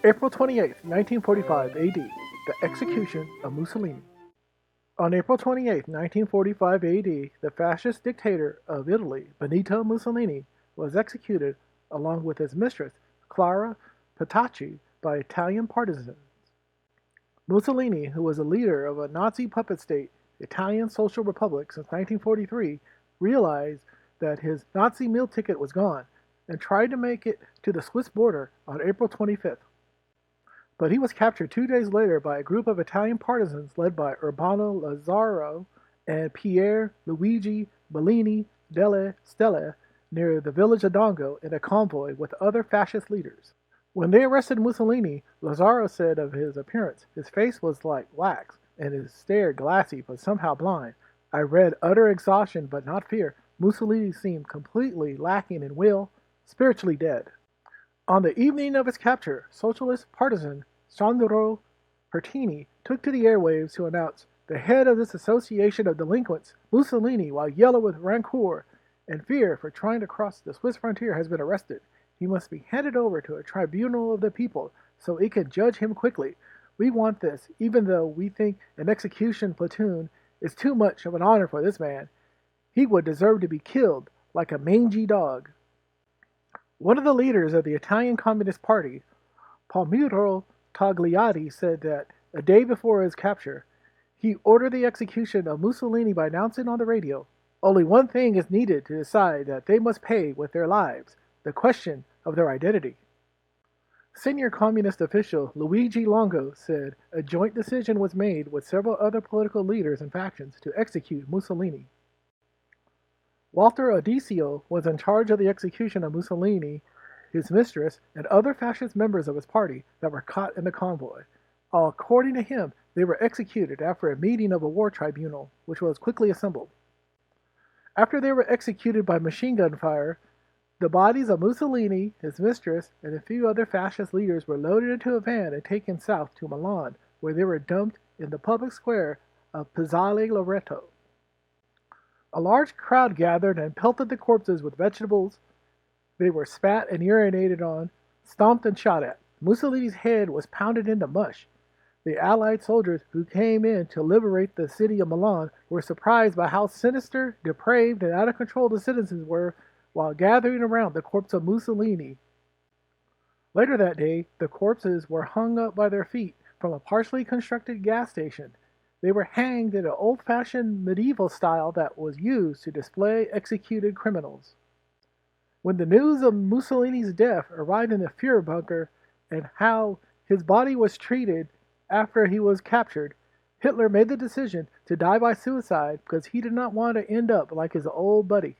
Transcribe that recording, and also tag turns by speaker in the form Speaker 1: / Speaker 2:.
Speaker 1: April 28, 1945 AD, the execution of Mussolini. On April 28, 1945 AD, the fascist dictator of Italy, Benito Mussolini, was executed along with his mistress, Clara Petacci, by Italian partisans. Mussolini, who was a leader of a Nazi puppet state, Italian Social Republic, since 1943, realized that his Nazi meal ticket was gone and tried to make it to the Swiss border on April 25th. But he was captured 2 days later by a group of Italian partisans led by Urbano Lazzaro and Pier Luigi Bellini delle Stelle near the village of Dongo in a convoy with other fascist leaders. When they arrested Mussolini, Lazzaro said of his appearance, his face was like wax and his stare glassy but somehow blind. I read utter exhaustion but not fear. Mussolini seemed completely lacking in will, spiritually dead. On the evening of his capture, socialist partisan Sandro Pertini took to the airwaves to announce, "The head of this association of delinquents, Mussolini, while yellow with rancor and fear for trying to cross the Swiss frontier, has been arrested. He must be handed over to a tribunal of the people so it can judge him quickly. We want this, even though we think an execution platoon is too much of an honor for this man. He would deserve to be killed like a mangy dog." One of the leaders of the Italian Communist Party, Palmiro Togliatti, said that a day before his capture, he ordered the execution of Mussolini by announcing on the radio, "Only one thing is needed to decide that they must pay with their lives, the question of their identity." Senior communist official Luigi Longo said a joint decision was made with several other political leaders and factions to execute Mussolini. Walter Odisio was in charge of the execution of Mussolini, his mistress, and other fascist members of his party that were caught in the convoy. According to him, they were executed after a meeting of a war tribunal, which was quickly assembled. After they were executed by machine gun fire, the bodies of Mussolini, his mistress, and a few other fascist leaders were loaded into a van and taken south to Milan, where they were dumped in the public square of Piazzale Loreto. A large crowd gathered and pelted the corpses with vegetables. They were spat and urinated on, stomped and shot at. Mussolini's head was pounded into mush. The Allied soldiers who came in to liberate the city of Milan were surprised by how sinister, depraved, and out of control the citizens were while gathering around the corpse of Mussolini. Later that day, the corpses were hung up by their feet from a partially constructed gas station. They were hanged in an old-fashioned medieval style that was used to display executed criminals. When the news of Mussolini's death arrived in the Führer bunker and how his body was treated after he was captured, Hitler made the decision to die by suicide because he did not want to end up like his old buddy.